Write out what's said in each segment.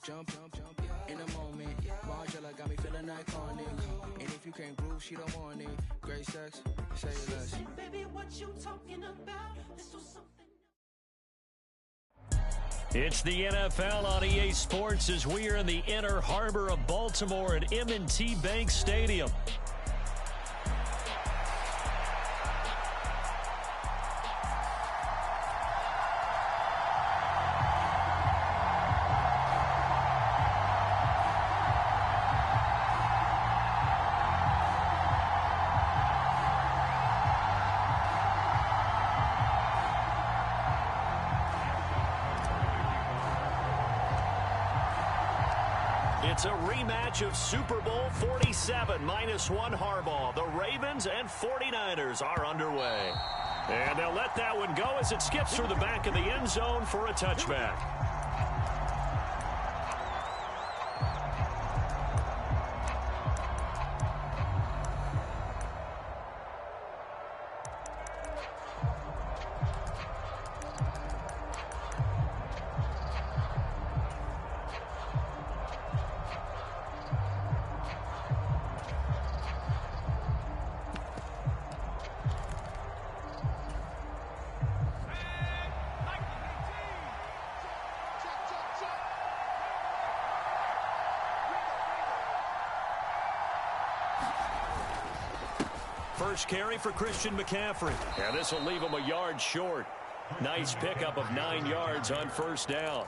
Jump in the moment. Margella got me feeling iconic. And if you can't groove, she don't want it. Great sex, say less. Baby, what you talking about? This was something. It's the NFL on EA Sports as we are in the inner harbor of Baltimore at M&T Bank Stadium. It's a rematch of Super Bowl 47, -1 Harbaugh. The Ravens and 49ers are underway. And they'll let that one go as it skips through the back of the end zone for a touchback. First carry for Christian McCaffrey. And this will leave him a yard short. Nice pickup of 9 yards on first down.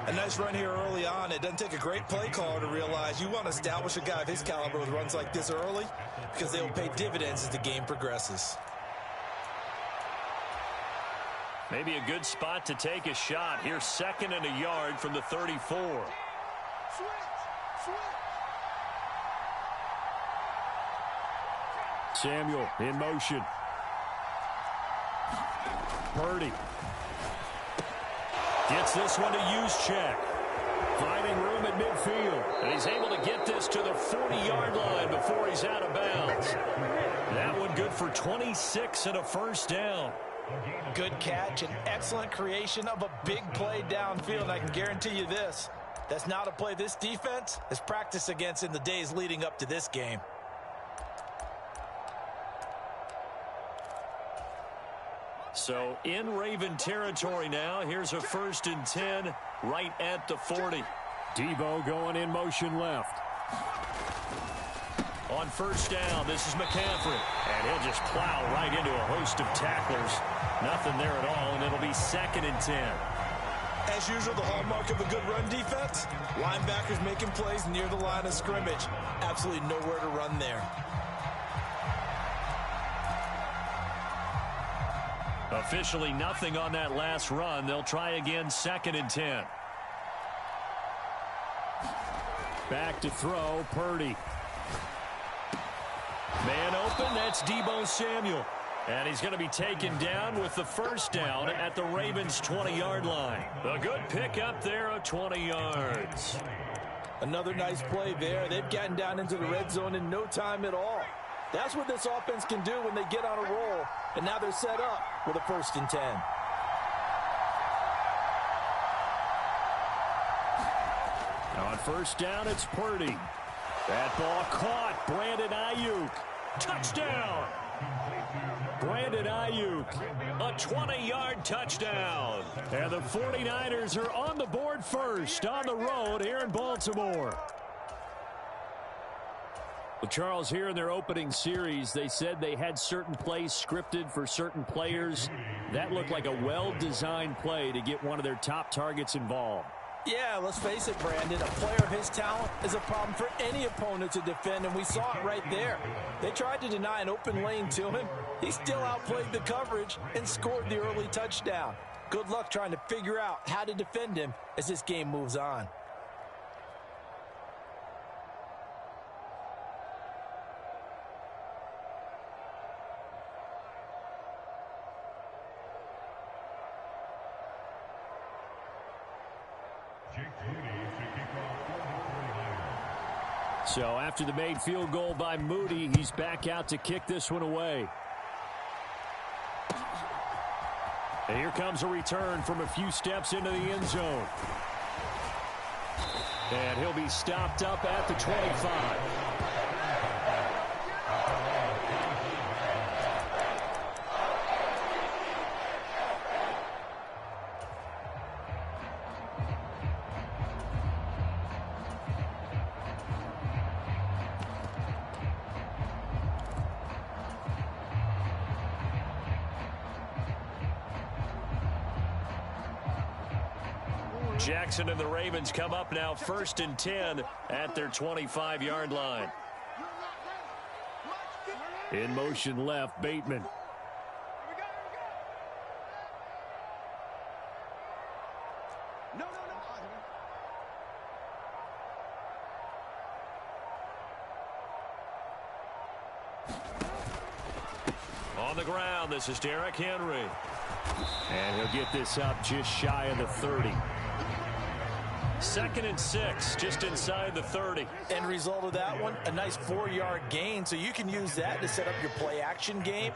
A nice run here early on. It doesn't take a great play caller to realize you want to establish a guy of his caliber with runs like this early because they will pay dividends as the game progresses. Maybe a good spot to take a shot. Here's 2nd and a yard from the 34. Samuel in motion. Purdy gets this one to Juszczyk. Finding room at midfield. And he's able to get this to the 40-yard line before he's out of bounds. That one good for 26 and a first down. Good catch and excellent creation of a big play downfield. And I can guarantee you this. That's not a play this defense has practiced against in the days leading up to this game. So in Raven territory now. Here's a 1st and 10 right at the 40. Debo going in motion left. On first down, this is McCaffrey. And he'll just plow right into a host of tacklers. Nothing there at all, and it'll be 2nd and 10. As usual, the hallmark of a good run defense, linebackers making plays near the line of scrimmage. Absolutely nowhere to run there. Officially nothing on that last run. They'll try again, 2nd and 10. Back to throw, Purdy. Man open, that's Debo Samuel. And he's going to be taken down with the first down at the Ravens' 20-yard line. A good pickup there of 20 yards. Another nice play there. They've gotten down into the red zone in no time at all. That's what this offense can do when they get on a roll. And now they're set up with a 1st and 10. On first down, it's Purdy. That ball caught. Brandon Ayuk. Touchdown. Brandon Ayuk. A 20-yard touchdown. And the 49ers are on the board first on the road here in Baltimore. Well, Charles, here in their opening series, they said they had certain plays scripted for certain players. That looked like a well-designed play to get one of their top targets involved. Yeah, let's face it, Brandon. A player of his talent is a problem for any opponent to defend, and we saw it right there. They tried to deny an open lane to him. He still outplayed the coverage and scored the early touchdown. Good luck trying to figure out how to defend him as this game moves on. So after the made field goal by Moody, he's back out to kick this one away. And here comes a return from a few steps into the end zone. And he'll be stopped up at the 25. Jackson and the Ravens come up now 1st and 10 at their 25-yard line. In motion left, Bateman. On the ground, this is Derrick Henry. And he'll get this up just shy of the 30. 2nd and 6, just inside the 30. End result of that one, a nice 4-yard gain, so you can use that to set up your play-action game,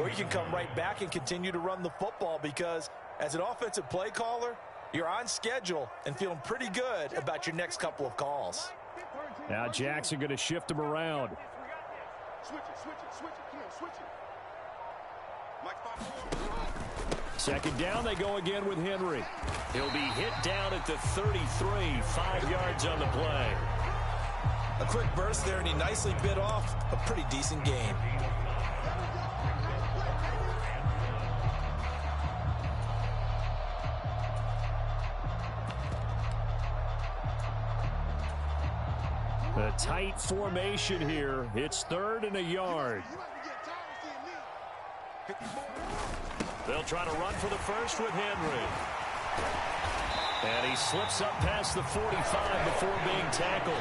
or you can come right back and continue to run the football because as an offensive play caller, you're on schedule and feeling pretty good about your next couple of calls. Now Jackson going to shift him around. Switch it. Come on, switch it. Second down, they go again with Henry. He'll be hit down at the 33, 5 yards on the play. A quick burst there, and he nicely bit off a pretty decent gain. A tight formation here. It's 3rd and a yard. They'll try to run for the first with Henry. And he slips up past the 45 before being tackled.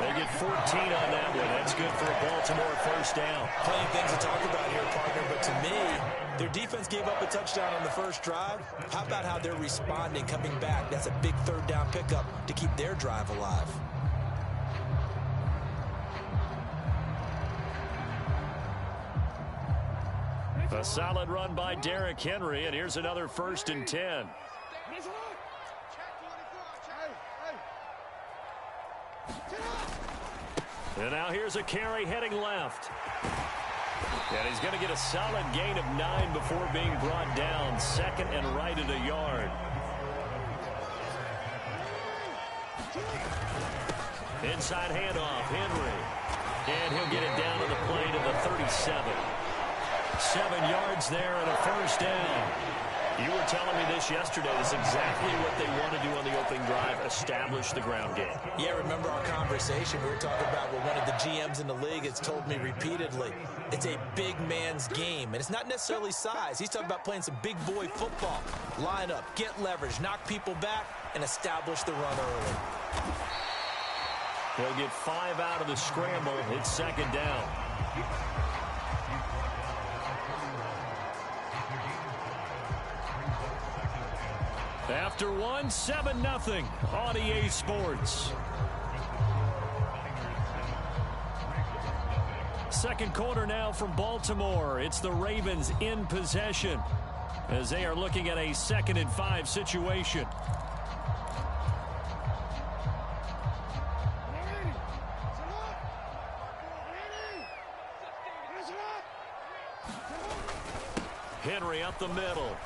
They get 14 on that one. That's good for a Baltimore first down. Plenty of things to talk about here, partner, but to me, their defense gave up a touchdown on the first drive. How about how they're responding, coming back? That's a big 3rd down pickup to keep their drive alive. A solid run by Derrick Henry, and here's another 1st and 10. And now here's a carry heading left. And he's going to get a solid gain of 9 before being brought down. 2nd and right at a yard. Inside handoff, Henry. And he'll get it down to the play to the 37. 7 yards there and a first down. You were telling me this yesterday. This is exactly what they want to do on the opening drive, establish the ground game. Yeah, remember our conversation. We were talking about what one of the GMs in the league has told me repeatedly. It's a big man's game, and it's not necessarily size. He's talking about playing some big boy football. Line up, get leverage, knock people back, and establish the run early. He'll get 5 out of the scramble. It's 2nd down. After one, 7-0 on EA Sports. Second quarter now from Baltimore. It's the Ravens in possession as they are looking at a 2nd and 5 situation. Henry up the middle.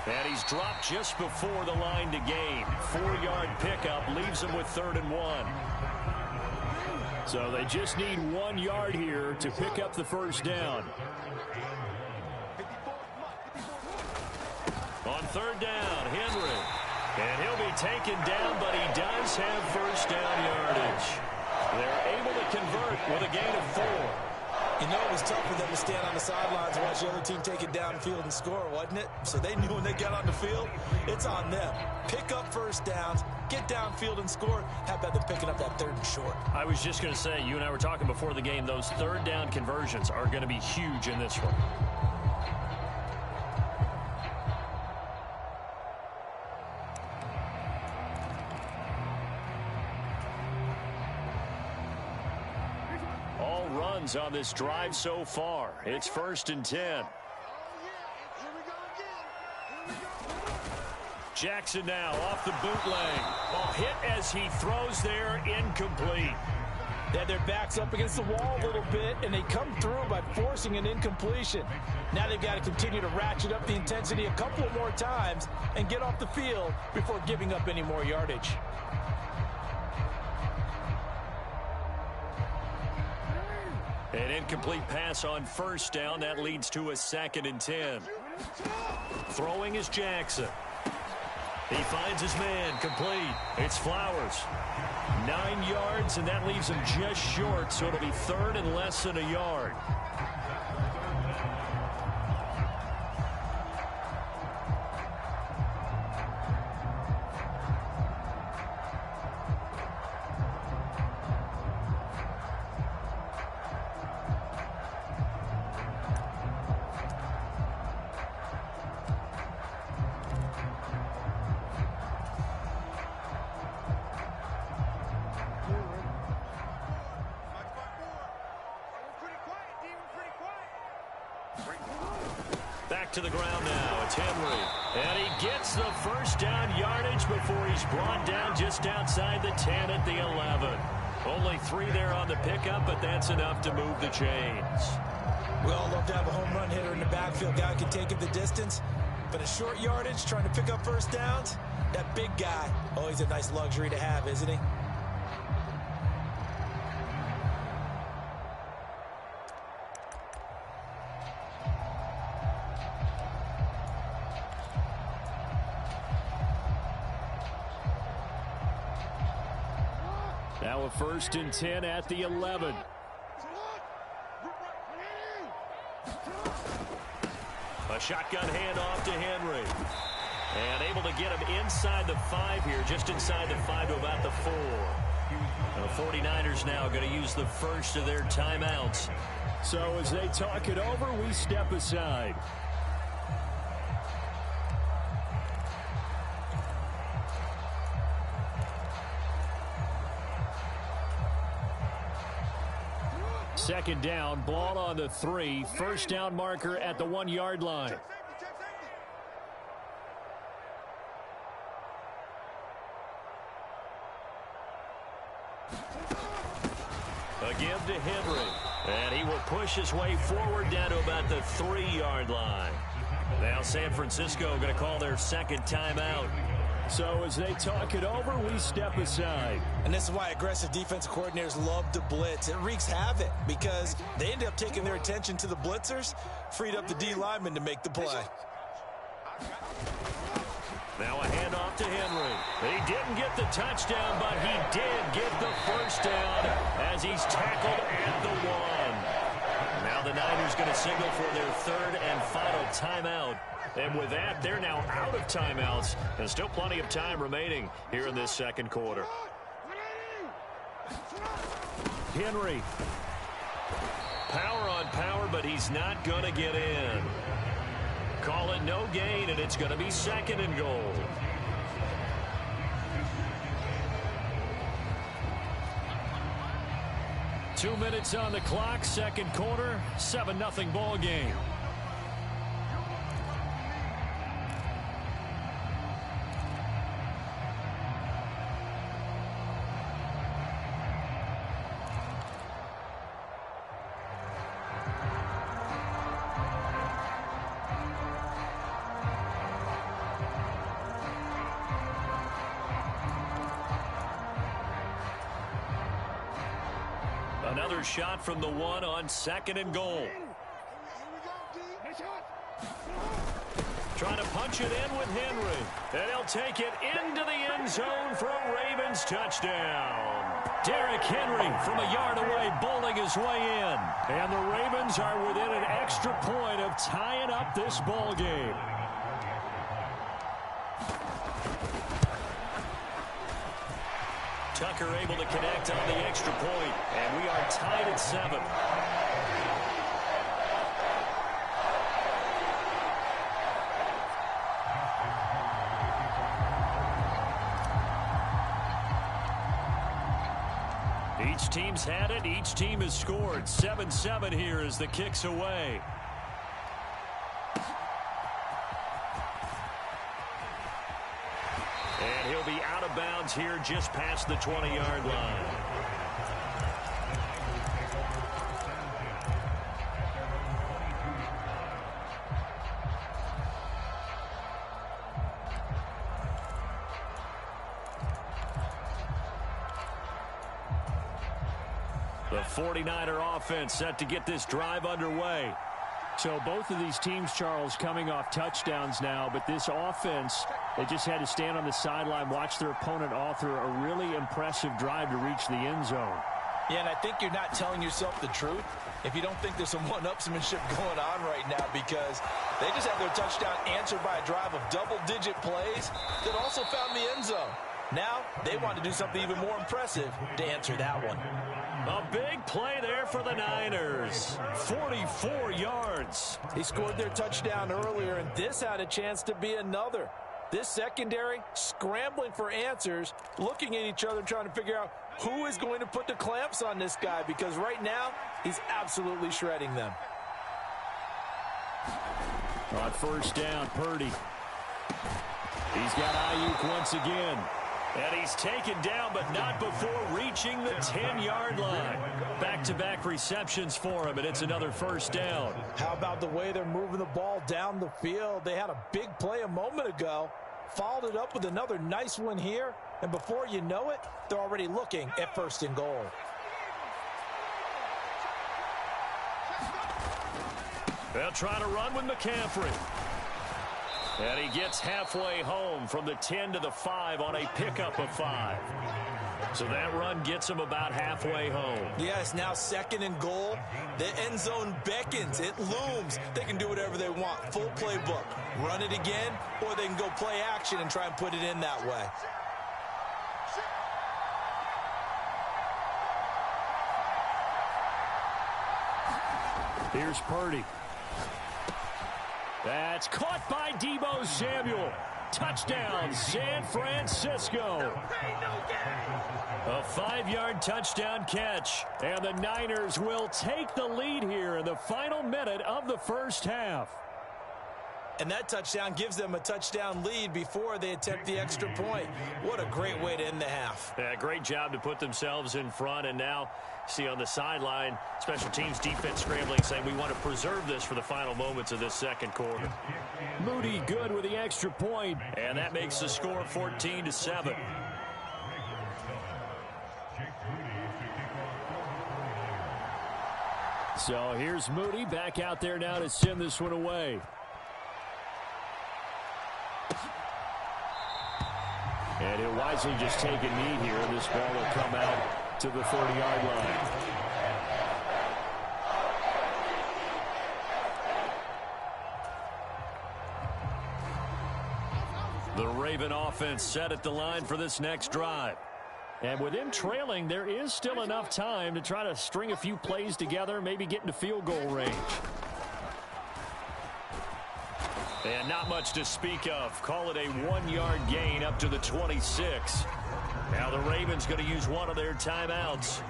And he's dropped just before the line to gain. 4-yard pickup leaves him with 3rd and 1. So they just need 1 yard here to pick up the first down. On 3rd down, Henry. And he'll be taken down, but he does have first down yardage. They're able to convert with a gain of 4. You know, it was tough for them to stand on the sidelines and watch the other team take it downfield and score, wasn't it? So they knew when they got on the field, it's on them. Pick up first downs, get downfield and score. How about them picking up that 3rd and short? I was just going to say, you and I were talking before the game, those 3rd down conversions are going to be huge in this one. On this drive so far. It's 1st and 10. Jackson now off the bootleg. Ball hit as he throws there, incomplete. They had their backs up against the wall a little bit, and they come through by forcing an incompletion. Now they've got to continue to ratchet up the intensity a couple of more times and get off the field before giving up any more yardage. An incomplete pass on first down. That leads to a 2nd and 10. Throwing is Jackson. He finds his man, complete. It's Flowers. 9 yards, and that leaves him just short, so it'll be 3rd and less than a yard. Back to the ground now. It's Henry. And he gets the first down yardage before he's brought down just outside the 10 at the 11. Only 3 there on the pickup, but that's enough to move the chains. We all love to have a home run hitter in the backfield. Guy can take it the distance. But a short yardage, trying to pick up first downs, that big guy, oh, he's a nice luxury to have, isn't he? Now a 1st and 10 at the 11. A shotgun handoff to Henry. And able to get him inside the 5 here, just inside the 5 to about the 4. The 49ers now going to use the first of their timeouts. So as they talk it over, we step aside. Second down, ball on the 3. First down marker at the 1-yard line. A give to Henry. And he will push his way forward down to about the 3-yard line. Now San Francisco going to call their second timeout. So as they talk it over, we step aside. And this is why aggressive defensive coordinators love to blitz. It wreaks havoc because they end up taking their attention to the blitzers, freed up the D lineman to make the play. Now a handoff to Henry. He didn't get the touchdown, but he did get the first down as he's tackled at the 1. Now the Niners going to signal for their 3rd and final timeout. And with that, they're now out of timeouts. And still plenty of time remaining here in this second quarter. Henry. Power on power, but he's not going to get in. Call it no gain, and it's going to be 2nd and goal. Two minutes on the clock, second quarter, 7-0 ball game. Another shot from the 1 on 2nd and goal. Trying to punch it in with Henry. And he'll take it into the end zone for a Ravens touchdown. Derrick Henry from a yard away bowling his way in. And the Ravens are within an extra point of tying up this ball game. Tucker able to connect on the extra point, and we are tied at 7. Each team's had it. Each team has scored. 7-7 here as the kick's away. And he'll be out of bounds here just past the 20-yard line. The 49er offense set to get this drive underway. So both of these teams, Charles, coming off touchdowns now, but this offense, they just had to stand on the sideline, watch their opponent author a really impressive drive to reach the end zone. Yeah, and I think you're not telling yourself the truth if you don't think there's some one-upsmanship going on right now, because they just had their touchdown answered by a drive of double-digit plays that also found the end zone. Now they want to do something even more impressive to answer that one. A big play there for the Niners. 44 yards. He scored their touchdown earlier, and this had a chance to be another. This secondary scrambling for answers, looking at each other, trying to figure out who is going to put the clamps on this guy, because right now he's absolutely shredding them. On first down, Purdy. He's got Ayuk once again. And he's taken down, but not before reaching the 10-yard line. Back-to-back receptions for him, and it's another first down. How about the way they're moving the ball down the field? They had a big play a moment ago, followed it up with another nice one here, and before you know it, they're already looking at first and goal. They'll try to run with McCaffrey. And he gets halfway home from the 10 to the 5 on a pickup of 5. So that run gets him about halfway home. Yeah, it's now second and goal. The end zone beckons. It looms. They can do whatever they want. Full playbook. Run it again, or they can go play action and try and put it in that way. Here's Purdy. That's caught by Deebo Samuel. Touchdown, San Francisco. A 5-yard touchdown catch. And the Niners will take the lead here in the final minute of the first half. And that touchdown gives them a touchdown lead before they attempt the extra point. What a great way to end the half. Yeah, great job to put themselves in front. And now, see on the sideline, special teams defense scrambling, saying we want to preserve this for the final moments of this second quarter. Moody good with the extra point. And that makes the score 14-7. So here's Moody back out there now to send this one away. And he'll wisely just take a knee here, and this ball will come out to the 30-yard line. The Raven offense set at the line for this next drive. And with him trailing, there is still enough time to try to string a few plays together, maybe get into field goal range. And not much to speak of. Call it a 1-yard gain up to the 26. Now the Ravens going to use one of their timeouts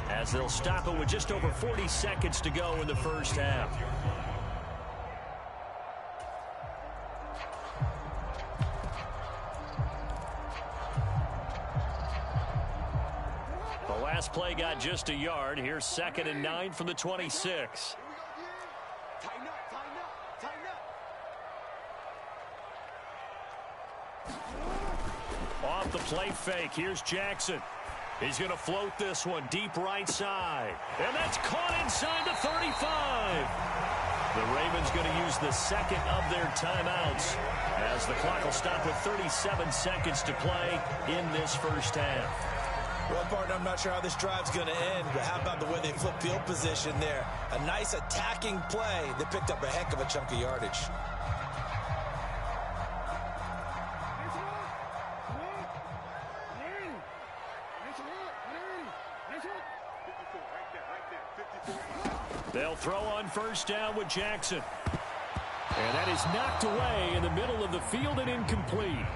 as they'll stop it with just over 40 seconds to go in the first half. The last play got just a yard. Here's 2nd and 9 from the 26. Off the play fake, here's Jackson. He's going to float this one deep right side. And that's caught inside the 35. The Ravens going to use the second of their timeouts as the clock will stop with 37 seconds to play in this first half. Well, partner, I'm not sure how this drive's going to end, but how about the way they flip field position there? A nice attacking play that picked up a heck of a chunk of yardage. They'll throw on first down with Jackson. And that is knocked away in the middle of the field and incomplete.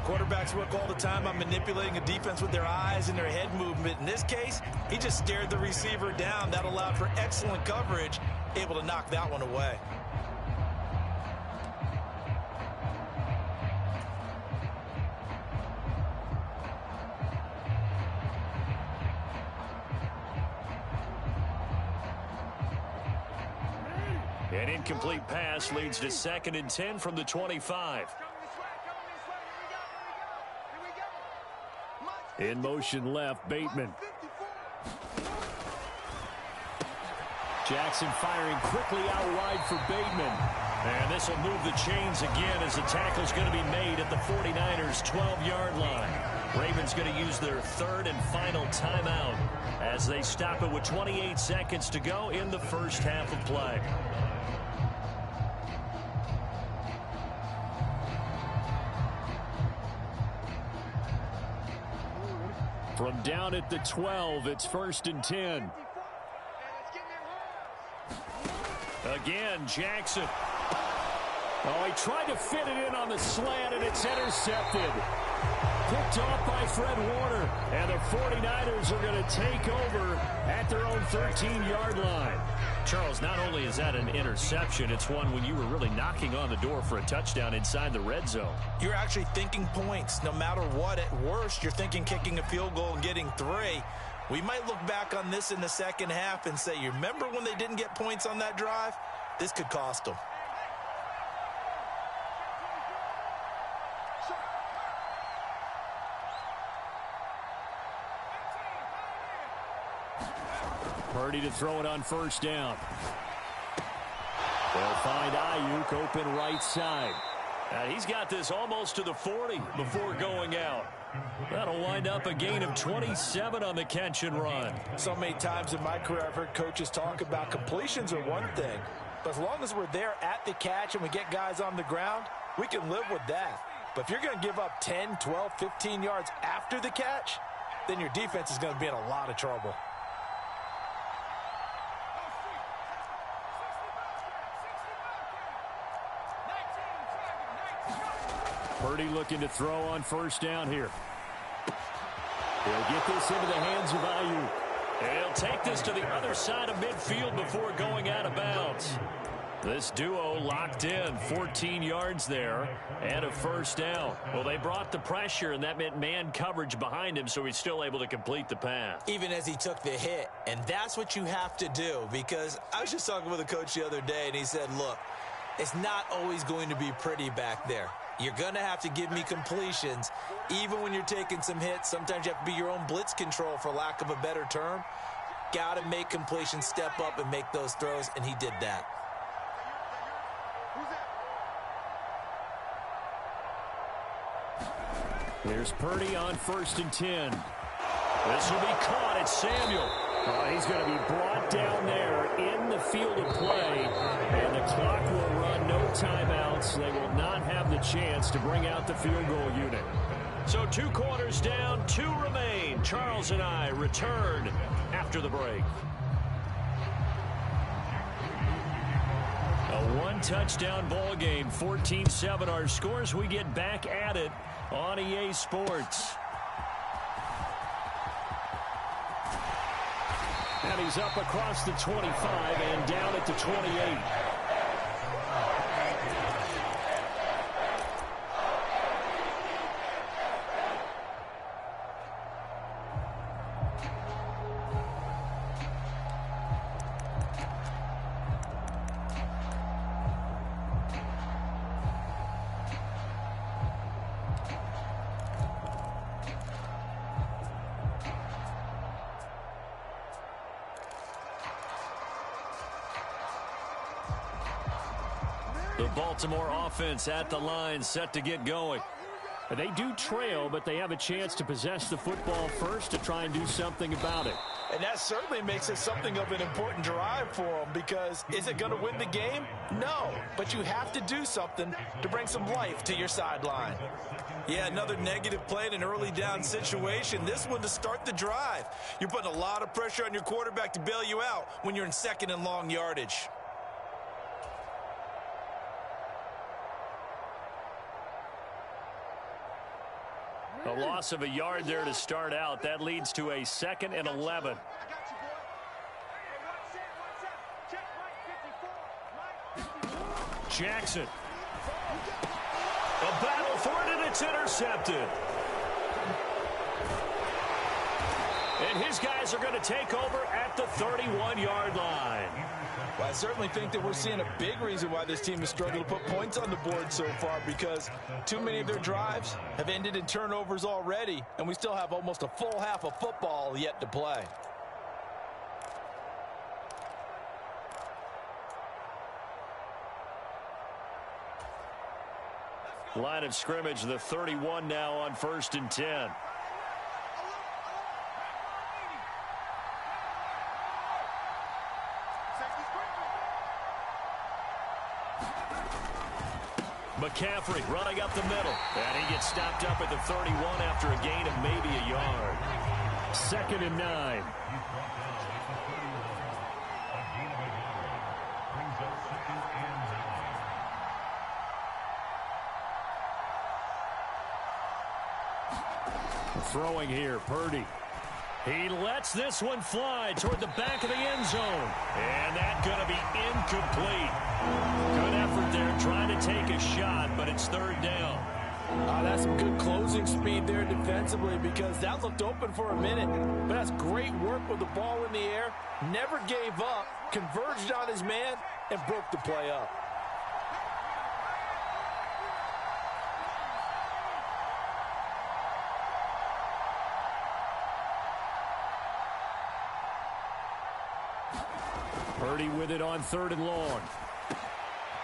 Quarterbacks work all the time on manipulating a defense with their eyes and their head movement. In this case, he just stared the receiver down. That allowed for excellent coverage, able to knock that one away. An incomplete pass leads to 2nd and 10 from the 25. In motion left, Bateman. Jackson firing quickly out wide for Bateman. And this will move the chains again as the tackle's going to be made at the 49ers' 12-yard line. Ravens going to use their 3rd and final timeout as they stop it with 28 seconds to go in the first half of play. From down at the 12, it's 1st and 10. Again, Jackson. Oh, he tried to fit it in on the slant, and it's intercepted. Picked off by Fred Warner, and the 49ers are going to take over at their own 13-yard line. Charles, not only is that an interception, it's one when you were really knocking on the door for a touchdown inside the red zone. You're actually thinking points. No matter what, at worst, you're thinking kicking a field goal and getting 3. We might look back on this in the second half and say, you remember when they didn't get points on that drive? This could cost them. Purdy to throw it on 1st down. They'll find Ayuk open right side. And he's got this almost to the 40 before going out. That'll wind up a gain of 27 on the catch and run. So many times in my career I've heard coaches talk about completions are one thing, but as long as we're there at the catch and we get guys on the ground, we can live with that. But if you're going to give up 10, 12, 15 yards after the catch, then your defense is going to be in a lot of trouble. Purdy looking to throw on 1st down here. He'll get this into the hands of Ayuk. He'll take this to the other side of midfield before going out of bounds. This duo locked in, 14 yards there, and a 1st down. Well, they brought the pressure, and that meant man coverage behind him, so he's still able to complete the pass. Even as he took the hit, and that's what you have to do, because I was just talking with a coach the other day, and he said, look, it's not always going to be pretty back there. You're going to have to give me completions. Even when you're taking some hits, sometimes you have to be your own blitz control, for lack of a better term. Got to make completions, step up, and make those throws, and he did that. Here's Purdy on 1st and 10. This will be caught. It's Samuel. Oh, he's going to be brought down there in the field of play, and the clock will run. No timeouts. They will not have the chance to bring out the field goal unit. So 2 quarters down, 2 remain. Charles and I return after the break. A 1-touchdown ball game, 14-7 our scores. We get back at it on EA Sports. And he's up across the 25 and down at the 28. The Baltimore offense at the line, set to get going. They do trail, but they have a chance to possess the football first to try and do something about it. And that certainly makes it something of an important drive for them, because is it going to win the game? No, but you have to do something to bring some life to your sideline. Yeah, another negative play in an early down situation. This one to start the drive. You're putting a lot of pressure on your quarterback to bail you out when you're in 2nd and long yardage. A loss of a yard there to start out. That leads to a 2nd and 11. Jackson. A battle for it, and it's intercepted. And his guys are going to take over at the 31-yard line. Well, I certainly think that we're seeing a big reason why this team has struggled to put points on the board so far, because too many of their drives have ended in turnovers already, and we still have almost a full half of football yet to play. Line of scrimmage, the 31 now on 1st and 10. McCaffrey running up the middle. And he gets stopped up at the 31 after a gain of maybe a yard. 2nd and 9. Throwing here, Purdy. He lets this one fly toward the back of the end zone. And that's going to be incomplete. Good effort there trying to take a shot, but it's 3rd down. That's some good closing speed there defensively, because that looked open for a minute. But that's great work with the ball in the air. Never gave up, converged on his man, and broke the play up. Purdy with it on 3rd and long.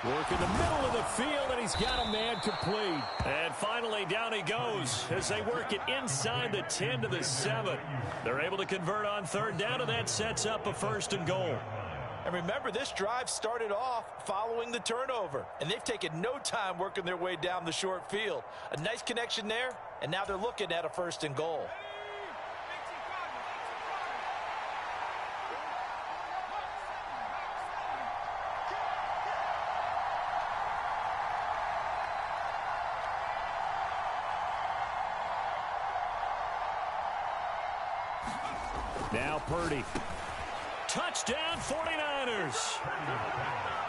Work in the middle of the field, and he's got a man complete. And finally, down he goes as they work it inside the 10 to the 7. They're able to convert on 3rd down, and that sets up a 1st and goal. And remember, this drive started off following the turnover, and they've taken no time working their way down the short field. A nice connection there, and now they're looking at a 1st and goal. Now Purdy. Touchdown 49ers.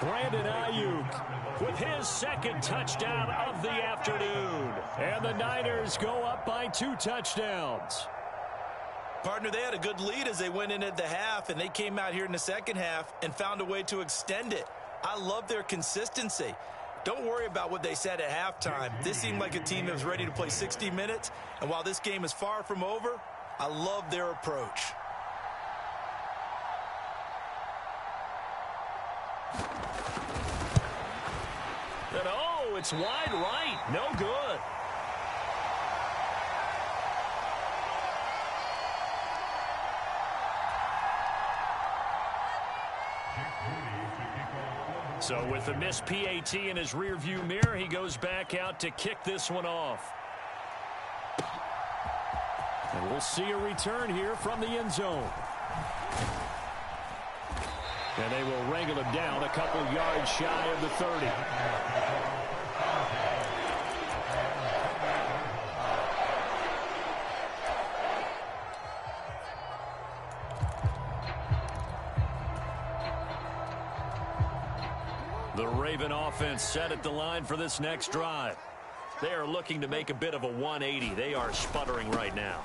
Brandon Ayuk with his 2nd touchdown of the afternoon. And the Niners go up by 2 touchdowns. Partner, they had a good lead as they went into the half, and they came out here in the 2nd half and found a way to extend it. I love their consistency. Don't worry about what they said at halftime. This seemed like a team that was ready to play 60 minutes, and while this game is far from over, I love their approach. And oh, it's wide right. No good. So with the missed PAT in his rearview mirror, he goes back out to kick this one off. And we'll see a return here from the end zone. And they will wrangle him down a couple yards shy of the 30. The Raven offense set at the line for this next drive. They are looking to make a bit of a 180. They are sputtering right now.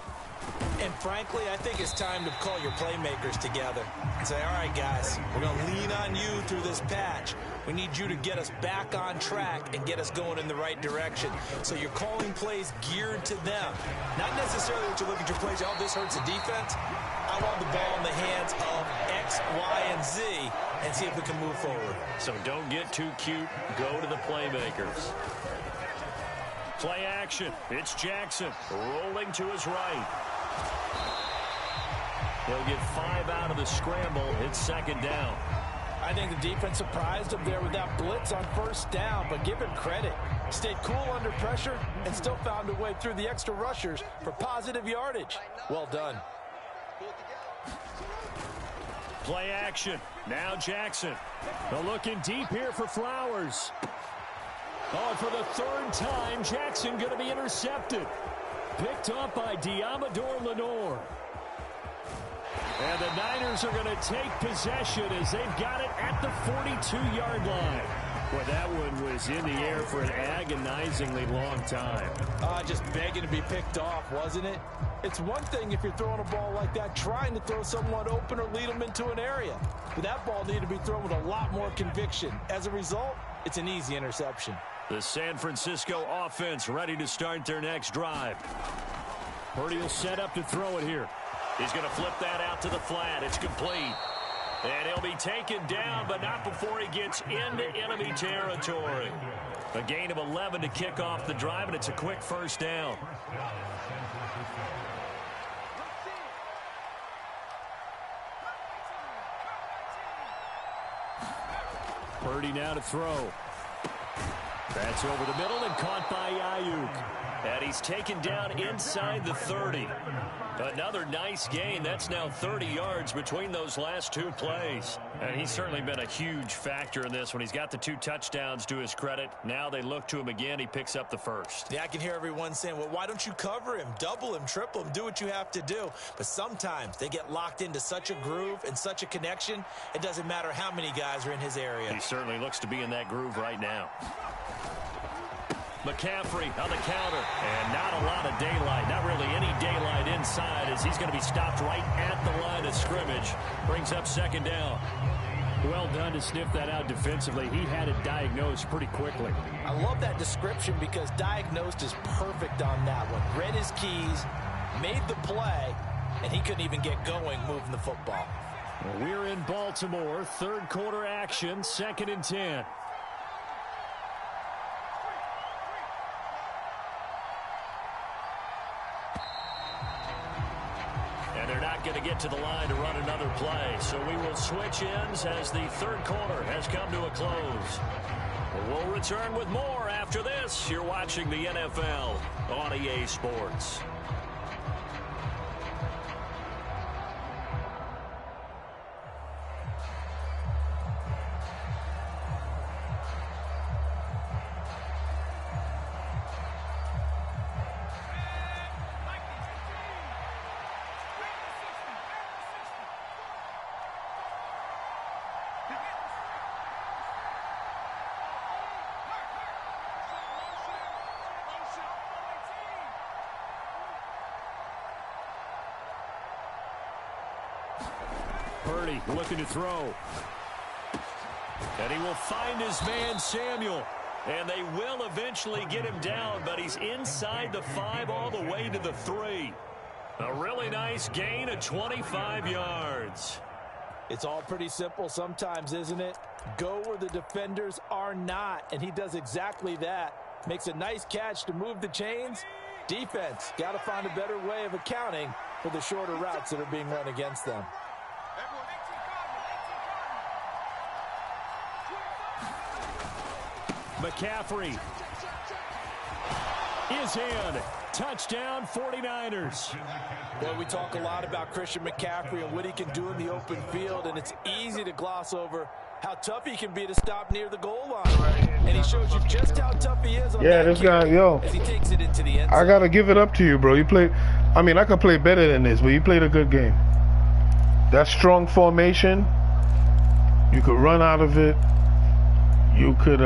And frankly, I think it's time to call your playmakers together and say, all right, guys, we're going to lean on you through this patch. We need you to get us back on track and get us going in the right direction. So you're calling plays geared to them. Not necessarily that you look at your plays, oh, this hurts the defense. I want the ball in the hands of X, Y, and Z and see if we can move forward. So don't get too cute. Go to the playmakers. Play action. It's Jackson rolling to his right. He'll get 5 out of the scramble. It's 2nd down. I think the defense surprised him there with that blitz on 1st down, but give him credit. Stayed cool under pressure and still found a way through the extra rushers for positive yardage. Well done. Play action. Now Jackson. They're looking deep here for Flowers. Oh, and for the 3rd time, Jackson going to be intercepted. Picked up by Diamador Lenore. And the Niners are going to take possession as they've got it at the 42-yard line. Boy, that one was in the air for an agonizingly long time. Just begging to be picked off, wasn't it? It's one thing if you're throwing a ball like that, trying to throw someone open or lead them into an area. But that ball needed to be thrown with a lot more conviction. As a result, it's an easy interception. The San Francisco offense ready to start their next drive. Purdy will set up to throw it here. He's going to flip that out to the flat. It's complete. And he'll be taken down, but not before he gets into enemy territory. A gain of 11 to kick off the drive, and it's a quick first down. Purdy now to throw. That's over the middle and caught by Ayuk. And he's taken down inside the 30. Another nice gain. That's now 30 yards between those last two plays. And he's certainly been a huge factor in this when he's got the 2 touchdowns to his credit. Now they look to him again. He picks up the first. Yeah, I can hear everyone saying, well, why don't you cover him, double him, triple him, do what you have to do. But sometimes they get locked into such a groove and such a connection, it doesn't matter how many guys are in his area. He certainly looks to be in that groove right now. McCaffrey on the counter, and not a lot of daylight, not really any daylight inside as he's going to be stopped right at the line of scrimmage. Brings up second down. Well done to sniff that out defensively. He had it diagnosed pretty quickly. I love that description because diagnosed is perfect on that one. Read his keys, made the play, and he couldn't even get going moving the football. Well, we're in Baltimore, third quarter action, 2nd and 10. They're not going to get to the line to run another play. So we will switch ends as the third quarter has come to a close. We'll return with more after this. You're watching the NFL on EA Sports. Purdy looking to throw. And he will find his man, Samuel. And they will eventually get him down, but he's inside the 5 all the way to the 3. A really nice gain of 25 yards. It's all pretty simple sometimes, isn't it? Go where the defenders are not, and he does exactly that. Makes a nice catch to move the chains. Defense, got to find a better way of accounting for the shorter routes that are being run against them. McCaffrey is in. Touchdown, 49ers. Boy, we talk a lot about Christian McCaffrey and what he can do in the open field, and it's easy to gloss over how tough he can be to stop near the goal line. And he shows you just how tough he is on this guy, yo. As he takes it into the end zone. I got to give it up to you, bro. You played, I mean, I could play better than this, but you played a good game. That strong formation, you could run out of it. You could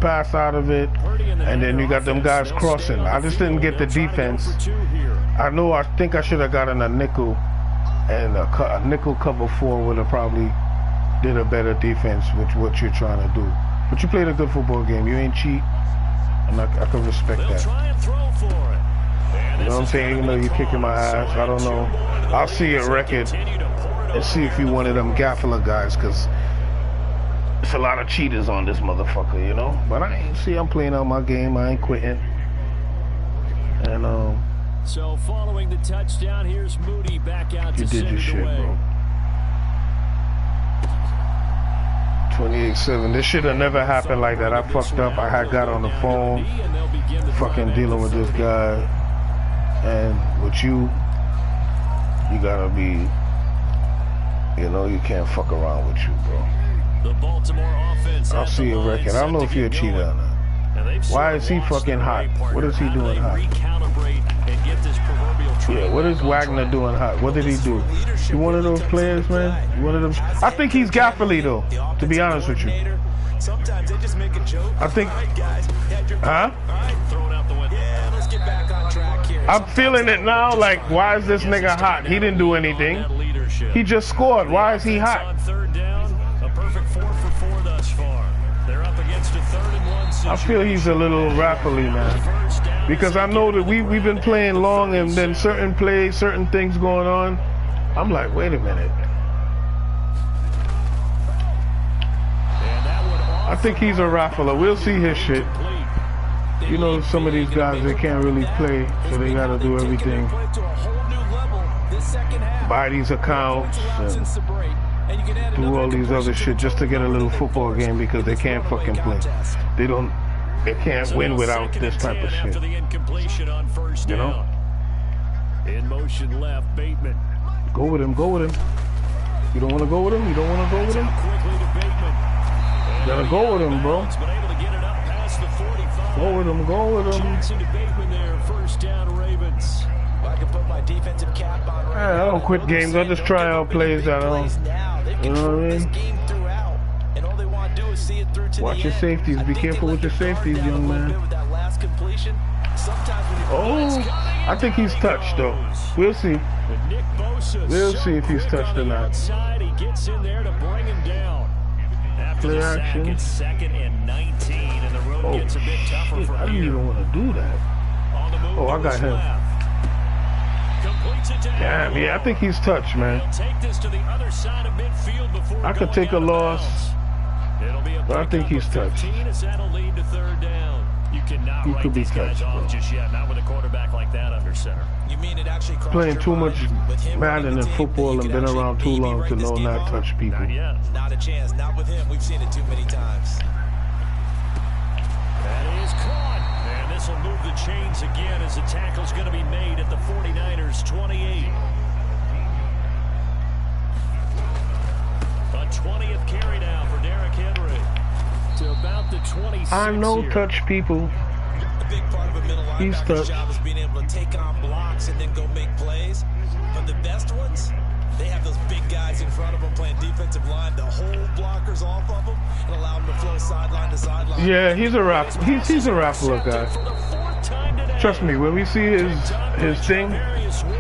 pass out of it, and then you got them guys crossing. I just didn't get the defense. I think I should have gotten a nickel, and a nickel cover 4 would have probably did a better defense with what you're trying to do. But you played a good football game. You ain't cheat, and I can respect that. You know what I'm saying? Even though you're kicking my ass, I don't know. I'll see your record and see if you're one of them Gaffler guys, because it's a lot of cheaters on this motherfucker, you know? But I ain't I'm playing out my game. I ain't quitting. And, so following the touchdown, here's Moody back out to send it away. Bro. 28-7. This should have never happened like that. I fucked up. I had got on the phone fucking dealing with this guy. And with you gotta be, you know, you can't fuck around with you, bro. The Baltimore offense. I'll see your record. I don't know if you're a cheater or not. Why is he fucking hot? What is he doing hot? Yeah, what is Wagner doing hot? What did he do? You one of those players, man? You one of them? I think he's Gafferly, though, to be honest with you. Sometimes they just make a joke. I think. All right, guys. Huh? All right, throw it out the window. Yeah, let's get back on track here. I'm feeling it now. Like, why is this nigga hot? He didn't do anything. He just scored. Why is he hot? On third down, a perfect 4 for 4 thus far. They're up against a 3rd and 1 situation. I feel he's a little raffly, man. Because I know that we've been playing long, and then certain plays, certain things going on. I'm like, wait a minute. I think he's a raffler. We'll see his shit. You know, some of these guys, they can't really play, so they got to do everything. Buy these accounts and do all these other shit just to get a little football game because they can't fucking play. They can't win without this type of shit. You know? In motion left, Bateman. Go with him, go with him. You don't want to go with him? You don't want to go with him? You gotta go with him, bro. Go with him, go with him. First down, Ravens. I can put my defensive cap on right I don't quit games. I just try out plays that I don't. You know what I mean? Watch your safeties. Be careful with your safeties, young man. Oh, I think he's touched though. We'll see. We'll see if he's touched or not. He gets in there to bring him down. After Play the sack, action. it's 2nd and 19, and the road Oh gets a bit tougher shit! from I didn't here. even want to do that. On the move Oh, I to got his him. left. Completes it to Damn, yeah, I think he's touched, man. He'll take this to the other side of midfield before I could going take a out of loss, bounds. It'll be a but I think pickup he's of touched. 15 as that'll lead to 3rd down. You cannot He write could be these guys touched, off bro. just yet, not with a quarterback like that under center. You mean it actually Playing too much Madden and football and been around too long to know not touch people. Not yet. Not a chance. Not with him. We've seen it too many times. That is caught. And this will move the chains again as the tackle's going to be made at the 49ers 28. A 20th carry now for Derrick Henry. To about the 26 I know here. touch people. A big part of a middle He's linebacker's touched. job is being able to take on blocks and then go make plays. But the best ones, they have those big guys in front of them playing defensive line to hold blockers off of them and allow them to flow sideline to sideline. Yeah, he's a rap. He's a raffler guy. For the 4th time today. Trust me, when we see his thing, Marius Ward.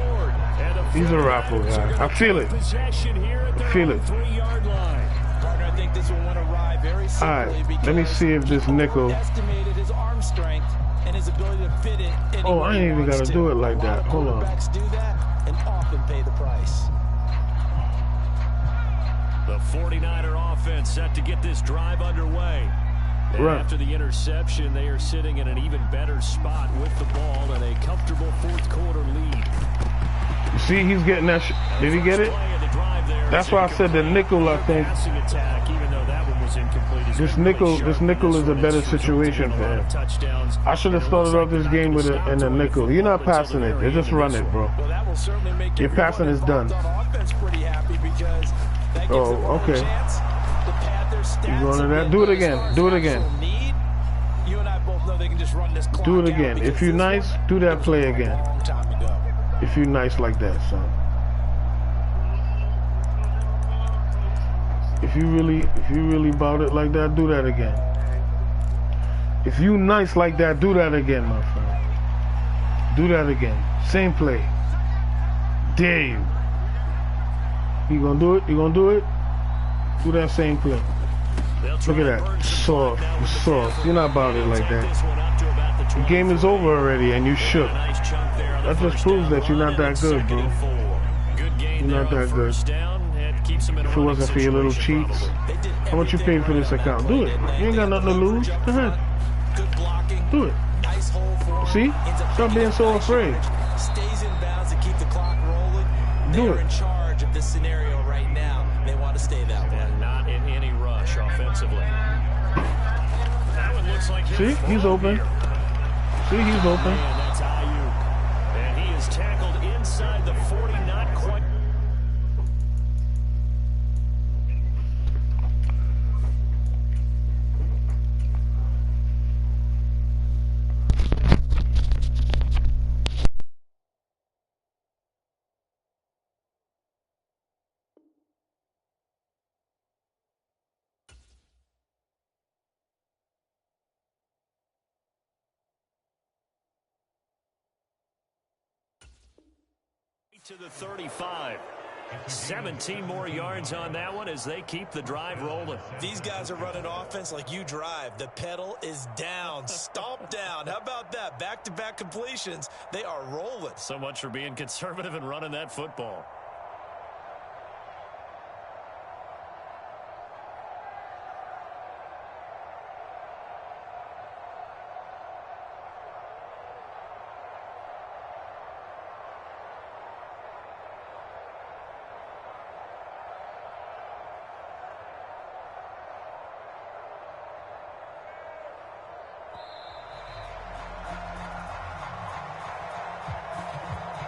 And a he's a raffle guy. I feel it. possession here at I feel their it. 3-yard line. Partner, I think this will want to ride very simply. All right, let me see if this nickel. Estimated his arm strength and his ability to fit it. Oh, I ain't even gotta do it like that. Hold on. Quarterbacks do that and often pay the price. The 49er offense set to get this drive underway. And Right. after the interception, they are sitting in an even better spot with the ball and a comfortable 4th quarter lead. You see, he's getting that. Did he get it? Play of the drive there That's is why I said the incomplete. nickel. I think Passing attack, even though that one was incomplete, is this really nickel. sharp. This nickel is a one better has resulted situation in a for lot him. of touchdowns. I should have started off this game with it in a nickel. You're not passing it. They just run it, bro. Well, that will certainly make Your passing is done. on offense pretty happy because that gives Oh, them a okay. chance to pad their stats. You going to that? and Do it as again. far as Do it their again. actual need, you and I both know they can just run this clock Do it out again. because If you're this nice, one, do it that was play a again. long time ago. If you're nice like that, son. If you really about it like that, do that again. If you nice like that, do that again, my friend. Do that again. Same play. Dare you. You gonna do it? You gonna do it? Do that same play. Look at that. Soft. You're soft. You're not about it like that. The game is over already and you shook. That just proves that you're not that good, bro. You're not that good. If it wasn't for your little cheats, how much you paid for this account? Do it. You ain't got nothing to lose. Go ahead. Good blocking. Do it. Nice hole for See? him. Ends up Stop being so afraid. Stays in bounds to keep the clock rolling. Do They're it. in charge of this scenario right now. They want to stay that way. And not in any rush offensively. That one looks like See? He's open. See? He's open. And that's Ayuk. And he is tackled inside the 40, not quite. to the 35. 17 more yards on that one as they keep the drive rolling. These guys are running offense like you drive. The pedal is down, stomp down. How about that? Back-to-back completions. They are rolling. So much for being conservative and running that football.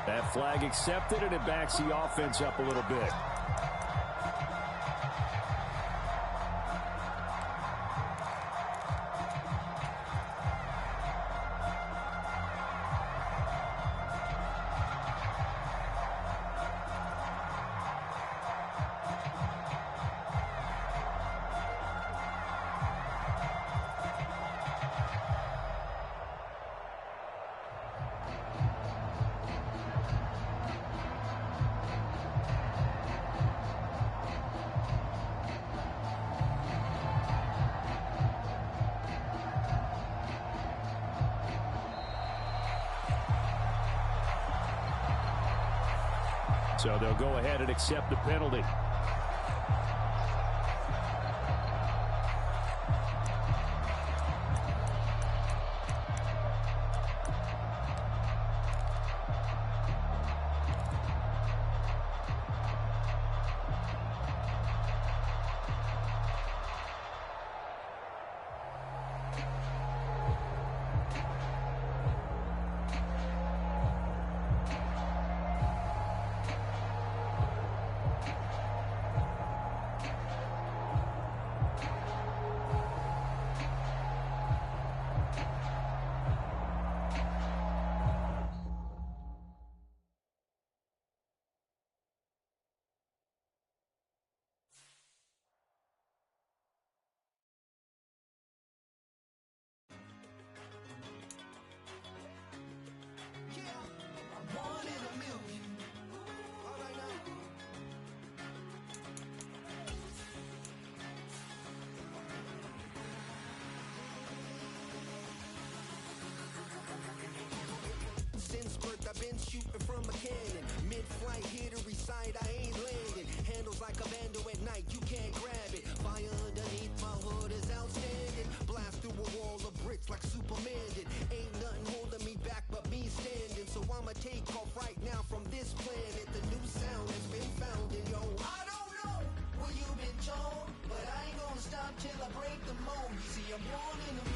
That flag accepted, and it backs the offense up a little bit. So they'll go ahead and accept the penalty. Since birth, I've been shooting from a cannon. Mid-flight, here to recite, I ain't landing. Handles like a vandal at night, you can't grab it. Fire underneath my hood is outstanding. Blast through a wall of bricks like Superman did. Ain't nothing holding me back but me standing. So I'ma take off right now from this planet. The new sound has been found in yo. I don't know where you've been told, but I ain't gonna stop till I break the mold. You see, I'm born in the